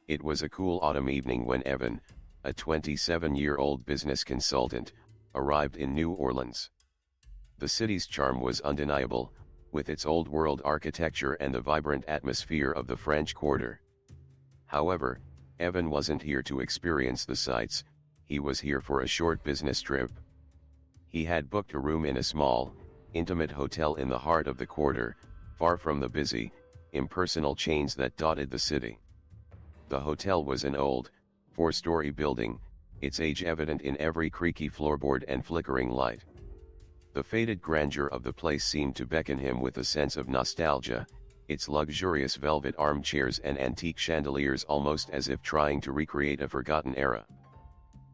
It was a cool autumn evening when Evan, a 27-year-old business consultant, arrived in New Orleans. The city's charm was undeniable, with its old-world architecture and the vibrant atmosphere of the French Quarter. However, Evan wasn't here to experience the sights, he was here for a short business trip. He had booked a room in a small, intimate hotel in the heart of the quarter, far from the busy, impersonal chains that dotted the city. The hotel was an old, four-story building, its age evident in every creaky floorboard and flickering light. The faded grandeur of the place seemed to beckon him with a sense of nostalgia, its luxurious velvet armchairs and antique chandeliers almost as if trying to recreate a forgotten era.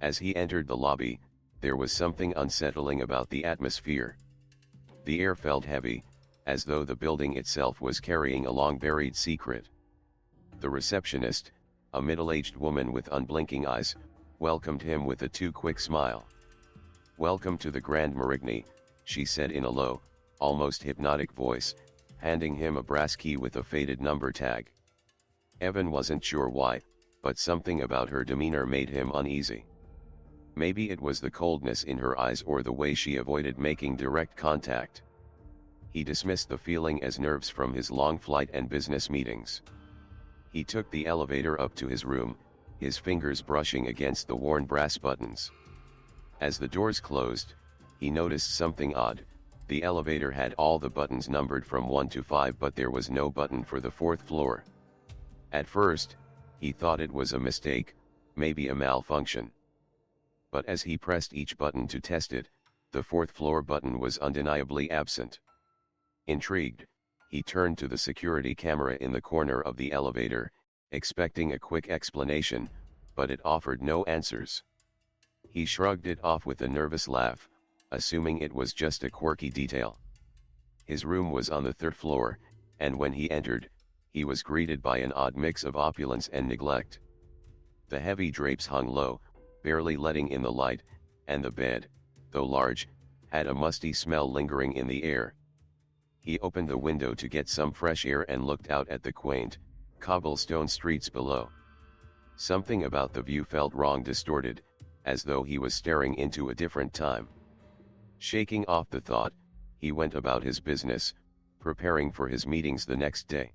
As he entered the lobby, there was something unsettling about the atmosphere. The air felt heavy, as though the building itself was carrying a long-buried secret. The receptionist, a middle-aged woman with unblinking eyes, welcomed him with a too-quick smile. "Welcome to the Grand Marigny," she said in a low, almost hypnotic voice, handing him a brass key with a faded number tag. Evan wasn't sure why, but something about her demeanor made him uneasy. Maybe it was the coldness in her eyes or the way she avoided making direct contact. He dismissed the feeling as nerves from his long flight and business meetings. He took the elevator up to his room, his fingers brushing against the worn brass buttons. As the doors closed, he noticed something odd. The elevator had all the buttons numbered from 1 to 5, but there was no button for the fourth floor. At first, he thought it was a mistake, maybe a malfunction. But as he pressed each button to test it, the fourth floor button was undeniably absent. Intrigued, he turned to the security camera in the corner of the elevator, expecting a quick explanation, but it offered no answers. He shrugged it off with a nervous laugh, assuming it was just a quirky detail. His room was on the third floor, and when he entered, he was greeted by an odd mix of opulence and neglect. The heavy drapes hung low, barely letting in the light, and the bed, though large, had a musty smell lingering in the air. He opened the window to get some fresh air and looked out at the quaint, cobblestone streets below. Something about the view felt wrong, distorted, as though he was staring into a different time. Shaking off the thought, he went about his business, preparing for his meetings the next day.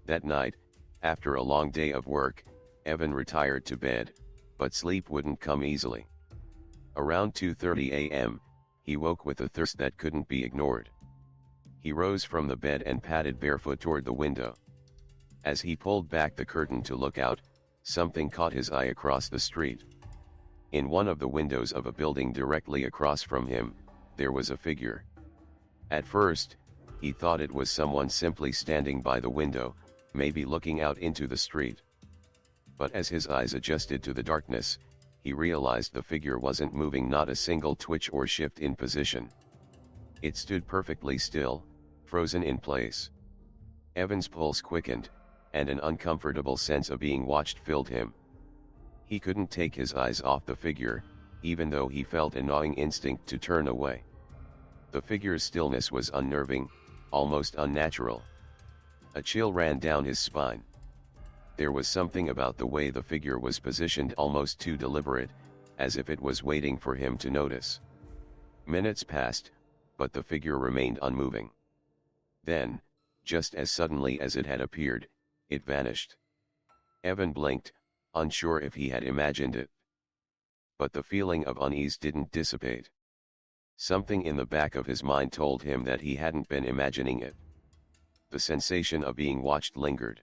That night, after a long day of work, Evan retired to bed, but sleep wouldn't come easily. Around 2:30 a.m., he woke with a thirst that couldn't be ignored. He rose from the bed and padded barefoot toward the window. As he pulled back the curtain to look out, something caught his eye across the street. In one of the windows of a building directly across from him, there was a figure. At first, he thought it was someone simply standing by the window, maybe looking out into the street. But as his eyes adjusted to the darkness, he realized the figure wasn't moving, not a single twitch or shift in position. It stood perfectly still, frozen in place. Evan's pulse quickened, and an uncomfortable sense of being watched filled him. He couldn't take his eyes off the figure, even though he felt a gnawing instinct to turn away. The figure's stillness was unnerving, almost unnatural. A chill ran down his spine. There was something about the way the figure was positioned almost too deliberate, as if it was waiting for him to notice. Minutes passed, but the figure remained unmoving. Then, just as suddenly as it had appeared, it vanished. Evan blinked, unsure if he had imagined it. But the feeling of unease didn't dissipate. Something in the back of his mind told him that he hadn't been imagining it. The sensation of being watched lingered.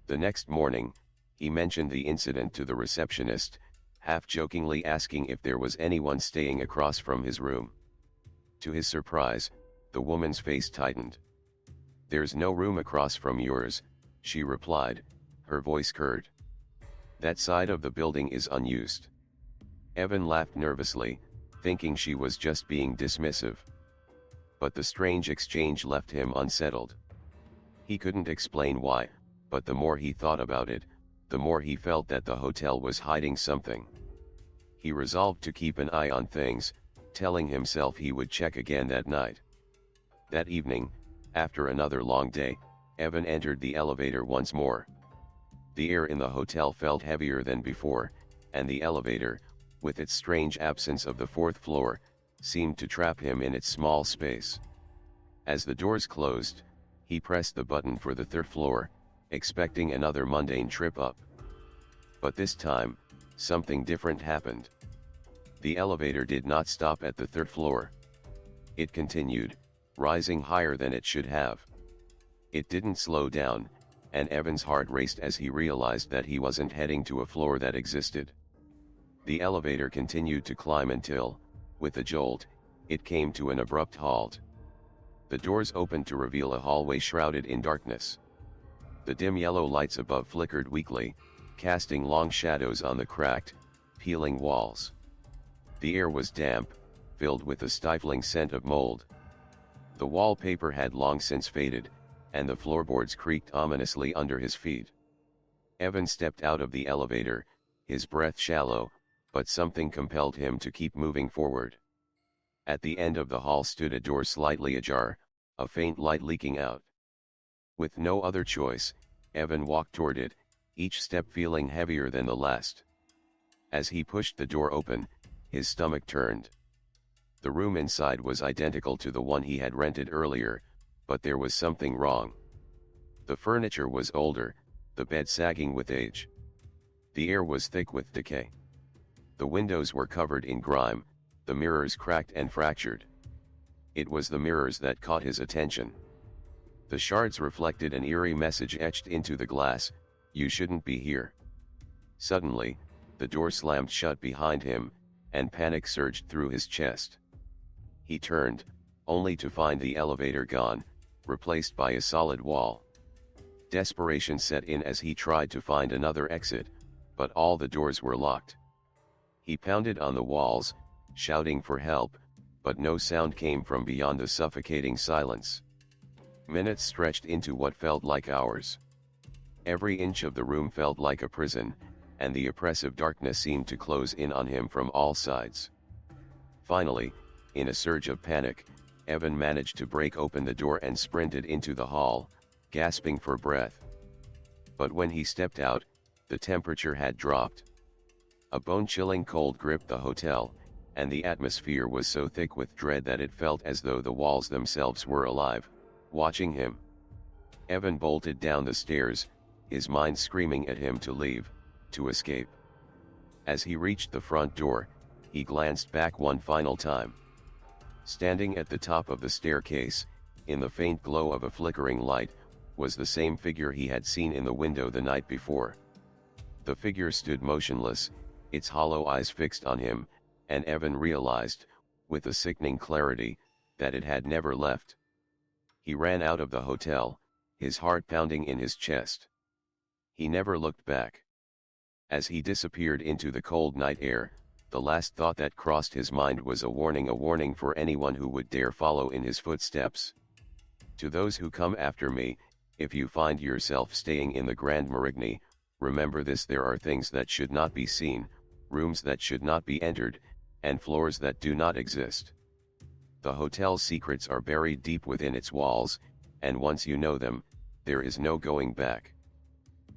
The next morning, he mentioned the incident to the receptionist, half-jokingly asking if there was anyone staying across from his room. To his surprise, the woman's face tightened. "There's no room across from yours," she replied, her voice curt. "That side of the building is unused." Evan laughed nervously, thinking she was just being dismissive. But the strange exchange left him unsettled. He couldn't explain why, but the more he thought about it, the more he felt that the hotel was hiding something. He resolved to keep an eye on things, telling himself he would check again that night. That evening, after another long day, Evan entered the elevator once more. The air in the hotel felt heavier than before, and the elevator, with its strange absence of the fourth floor, seemed to trap him in its small space. As the doors closed, he pressed the button for the third floor, expecting another mundane trip up. But this time, something different happened. The elevator did not stop at the third floor. It continued, rising higher than it should have. It didn't slow down, and Evan's heart raced as he realized that he wasn't heading to a floor that existed. The elevator continued to climb until, with a jolt, it came to an abrupt halt. The doors opened to reveal a hallway shrouded in darkness. The dim yellow lights above flickered weakly, casting long shadows on the cracked, peeling walls. The air was damp, filled with a stifling scent of mold. The wallpaper had long since faded, and the floorboards creaked ominously under his feet. Evan stepped out of the elevator, his breath shallow, but something compelled him to keep moving forward. At the end of the hall stood a door slightly ajar, a faint light leaking out. With no other choice, Evan walked toward it, each step feeling heavier than the last. As he pushed the door open, his stomach turned. The room inside was identical to the one he had rented earlier, but there was something wrong. The furniture was older, the bed sagging with age. The air was thick with decay. The windows were covered in grime, the mirrors cracked and fractured. It was the mirrors that caught his attention. The shards reflected an eerie message etched into the glass: "You shouldn't be here." Suddenly, the door slammed shut behind him, and panic surged through his chest. He turned, only to find the elevator gone, replaced by a solid wall. Desperation set in as he tried to find another exit, but all the doors were locked. He pounded on the walls, shouting for help, but no sound came from beyond the suffocating silence. Minutes stretched into what felt like hours. Every inch of the room felt like a prison, and the oppressive darkness seemed to close in on him from all sides. Finally, in a surge of panic, Evan managed to break open the door and sprinted into the hall, gasping for breath. But when he stepped out, the temperature had dropped. A bone-chilling cold gripped the hotel, and the atmosphere was so thick with dread that it felt as though the walls themselves were alive, watching him. Evan bolted down the stairs, his mind screaming at him to leave, to escape. As he reached the front door, he glanced back one final time. Standing at the top of the staircase, in the faint glow of a flickering light, was the same figure he had seen in the window the night before. The figure stood motionless, its hollow eyes fixed on him, and Evan realized, with a sickening clarity, that it had never left. He ran out of the hotel, his heart pounding in his chest. He never looked back. As he disappeared into the cold night air, the last thought that crossed his mind was a warning for anyone who would dare follow in his footsteps. To those who come after me, if you find yourself staying in the Grand Marigny, remember this: there are things that should not be seen, rooms that should not be entered, and floors that do not exist. The hotel's secrets are buried deep within its walls, and once you know them, there is no going back.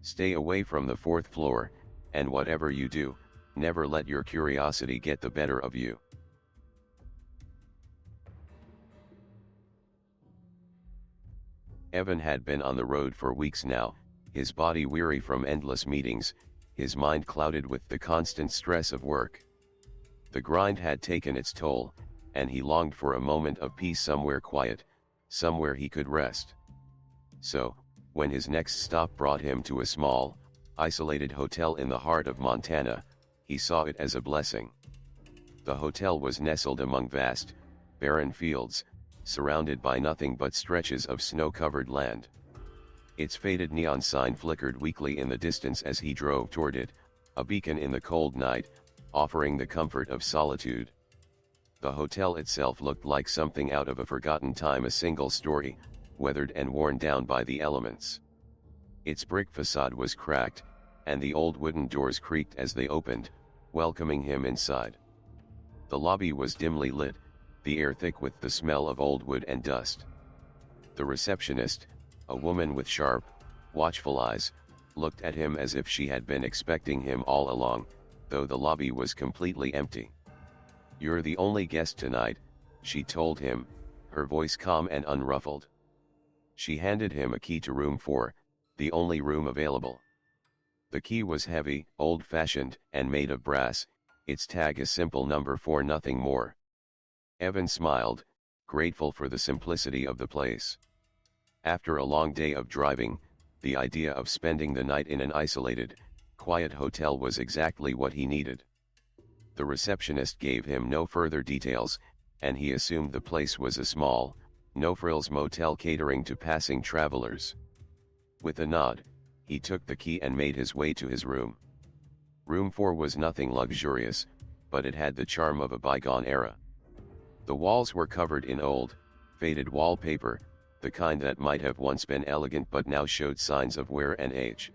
Stay away from the fourth floor, and whatever you do, never let your curiosity get the better of you. Evan had been on the road for weeks now, his body weary from endless meetings, his mind clouded with the constant stress of work. The grind had taken its toll, and he longed for a moment of peace somewhere quiet, somewhere he could rest. So, when his next stop brought him to a small, isolated hotel in the heart of Montana, he saw it as a blessing. The hotel was nestled among vast, barren fields, surrounded by nothing but stretches of snow-covered land. Its faded neon sign flickered weakly in the distance as he drove toward it, a beacon in the cold night, offering the comfort of solitude. The hotel itself looked like something out of a forgotten time, a single story, weathered and worn down by the elements. Its brick facade was cracked, and the old wooden doors creaked as they opened, welcoming him inside. The lobby was dimly lit, the air thick with the smell of old wood and dust. The receptionist, a woman with sharp, watchful eyes, looked at him as if she had been expecting him all along, though the lobby was completely empty. "You're the only guest tonight," she told him, her voice calm and unruffled. She handed him a key to room 4, the only room available. The key was heavy, old-fashioned, and made of brass, its tag a simple number 4, nothing more. Evan smiled, grateful for the simplicity of the place. After a long day of driving, the idea of spending the night in an isolated, quiet hotel was exactly what he needed. The receptionist gave him no further details, and he assumed the place was a small, no-frills motel catering to passing travelers. With a nod, he took the key and made his way to his room. Room 4 was nothing luxurious, but it had the charm of a bygone era. The walls were covered in old, faded wallpaper, the kind that might have once been elegant but now showed signs of wear and age.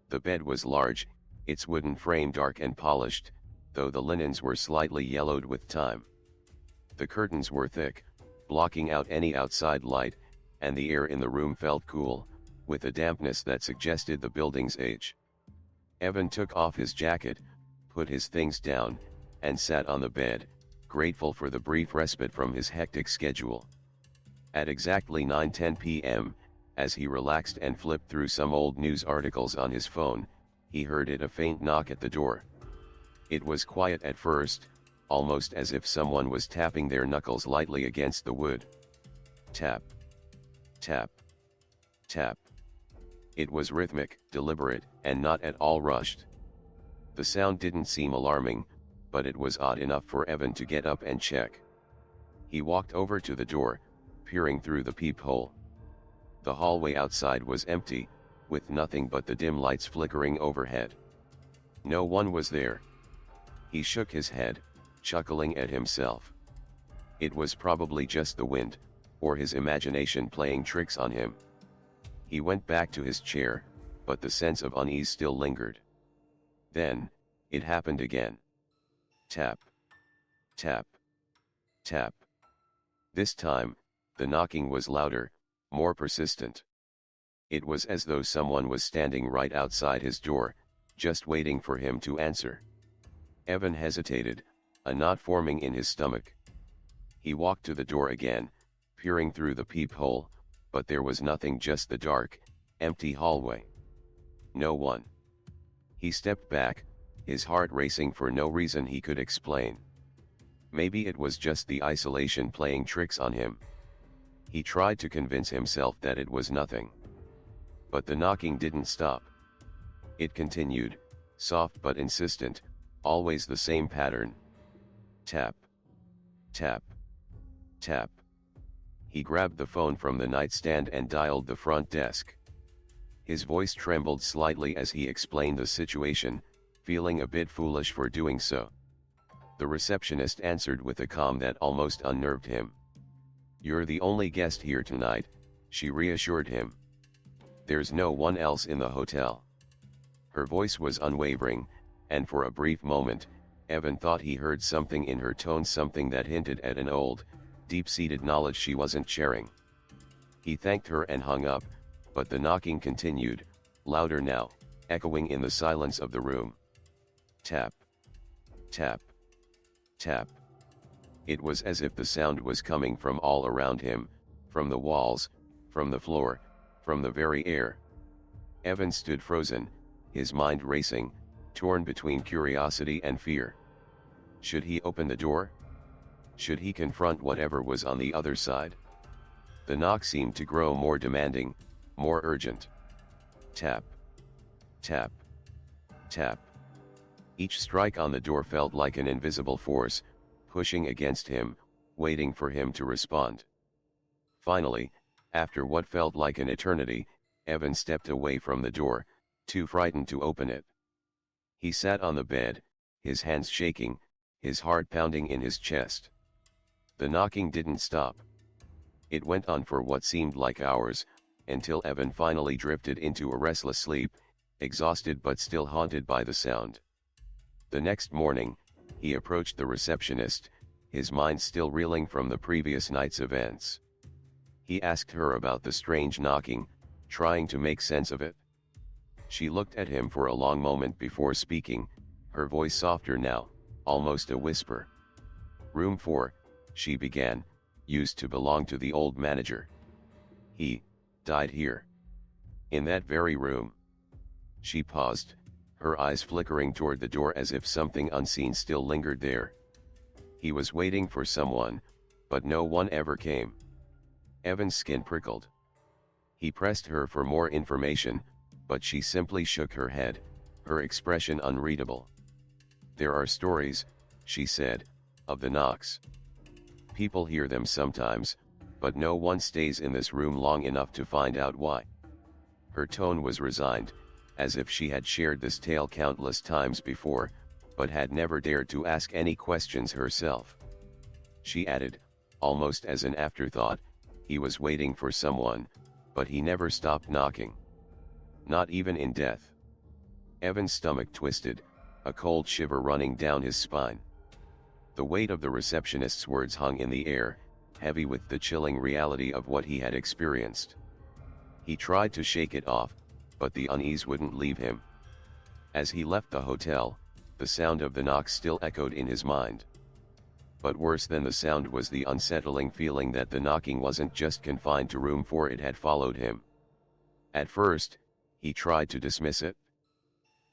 The bed was large, its wooden frame dark and polished, though the linens were slightly yellowed with time. The curtains were thick, blocking out any outside light, and the air in the room felt cool, with a dampness that suggested the building's age. Evan took off his jacket, put his things down, and sat on the bed, grateful for the brief respite from his hectic schedule. At exactly 9:10 p.m., as he relaxed and flipped through some old news articles on his phone, he heard a faint knock at the door. It was quiet at first, almost as if someone was tapping their knuckles lightly against the wood. Tap. Tap. Tap. It was rhythmic, deliberate, and not at all rushed. The sound didn't seem alarming, but it was odd enough for Evan to get up and check. He walked over to the door, peering through the peephole. The hallway outside was empty, with nothing but the dim lights flickering overhead. No one was there. He shook his head, chuckling at himself. It was probably just the wind, or his imagination playing tricks on him. He went back to his chair, but the sense of unease still lingered. Then, it happened again. Tap. Tap. Tap. This time, the knocking was louder, more persistent. It was as though someone was standing right outside his door, just waiting for him to answer. Evan hesitated, a knot forming in his stomach. He walked to the door again, peering through the peephole, but there was nothing, just the dark, empty hallway. No one. He stepped back, his heart racing for no reason he could explain. Maybe it was just the isolation playing tricks on him. He tried to convince himself that it was nothing. But the knocking didn't stop. It continued, soft but insistent, always the same pattern. Tap. Tap. Tap. He grabbed the phone from the nightstand and dialed the front desk. His voice trembled slightly as he explained the situation, feeling a bit foolish for doing so. The receptionist answered with a calm that almost unnerved him. "You're the only guest here tonight," she reassured him. "There's no one else in the hotel." Her voice was unwavering, and for a brief moment, Evan thought he heard something in her tone, something that hinted at an old, deep-seated knowledge she wasn't sharing. He thanked her and hung up, but the knocking continued, louder now, echoing in the silence of the room. Tap. Tap. Tap. It was as if the sound was coming from all around him, from the walls, from the floor, from the very air. Evan stood frozen, his mind racing, torn between curiosity and fear. Should he open the door? Should he confront whatever was on the other side? The knock seemed to grow more demanding, more urgent. Tap. Tap. Tap. Each strike on the door felt like an invisible force, pushing against him, waiting for him to respond. Finally, after what felt like an eternity, Evan stepped away from the door, too frightened to open it. He sat on the bed, his hands shaking, his heart pounding in his chest. The knocking didn't stop. It went on for what seemed like hours, until Evan finally drifted into a restless sleep, exhausted but still haunted by the sound. The next morning, he approached the receptionist, his mind still reeling from the previous night's events. He asked her about the strange knocking, trying to make sense of it. She looked at him for a long moment before speaking, her voice softer now, almost a whisper. "Room 4, she began, "used to belong to the old manager. He died here. In that very room." She paused, her eyes flickering toward the door as if something unseen still lingered there. "He was waiting for someone, but no one ever came." Evan's skin prickled. He pressed her for more information, but she simply shook her head, her expression unreadable. "There are stories," she said, "of the knocks. People hear them sometimes, but no one stays in this room long enough to find out why." Her tone was resigned, as if she had shared this tale countless times before, but had never dared to ask any questions herself. She added, almost as an afterthought, "He was waiting for someone, but he never stopped knocking. Not even in death." Evan's stomach twisted, a cold shiver running down his spine. The weight of the receptionist's words hung in the air, heavy with the chilling reality of what he had experienced. He tried to shake it off, but the unease wouldn't leave him. As he left the hotel, the sound of the knocks still echoed in his mind. But worse than the sound was the unsettling feeling that the knocking wasn't just confined to room 4, it had followed him. At first, he tried to dismiss it.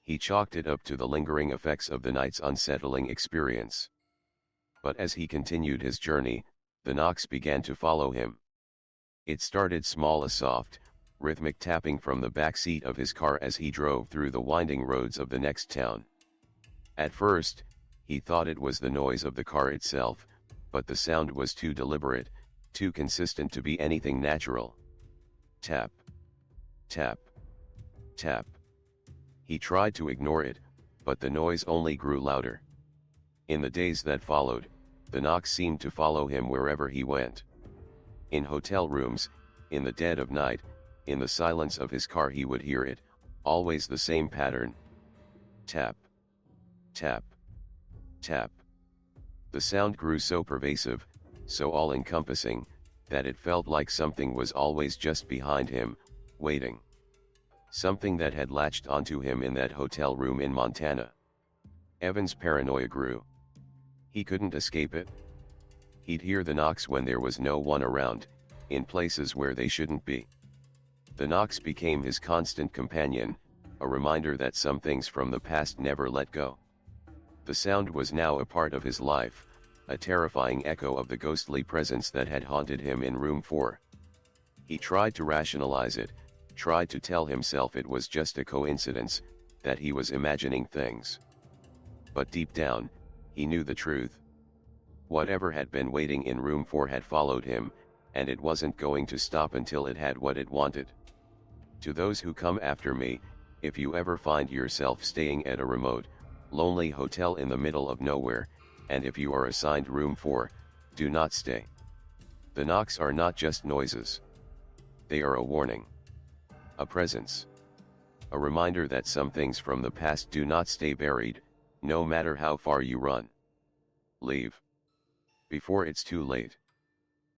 He chalked it up to the lingering effects of the night's unsettling experience. But as he continued his journey, the knocks began to follow him. It started small, a soft, rhythmic tapping from the back seat of his car as he drove through the winding roads of the next town. At first, he thought it was the noise of the car itself, but the sound was too deliberate, too consistent to be anything natural. Tap. Tap. Tap. He tried to ignore it, but the noise only grew louder. In the days that followed, the knocks seemed to follow him wherever he went. In hotel rooms, in the dead of night, in the silence of his car he would hear it, always the same pattern. Tap. Tap. Tap. The sound grew so pervasive, so all-encompassing, that it felt like something was always just behind him, waiting. Something that had latched onto him in that hotel room in Montana. Evan's paranoia grew. He couldn't escape it. He'd hear the knocks when there was no one around, in places where they shouldn't be. The knocks became his constant companion, a reminder that some things from the past never let go. The sound was now a part of his life, a terrifying echo of the ghostly presence that had haunted him in room 4. He tried to rationalize it, tried to tell himself it was just a coincidence, that he was imagining things. But deep down, he knew the truth. Whatever had been waiting in room 4 had followed him, and it wasn't going to stop until it had what it wanted. To those who come after me, if you ever find yourself staying at a remote, lonely hotel in the middle of nowhere, and if you are assigned room 4, do not stay. The knocks are not just noises. They are a warning. A presence. A reminder that some things from the past do not stay buried, no matter how far you run. Leave. Before it's too late.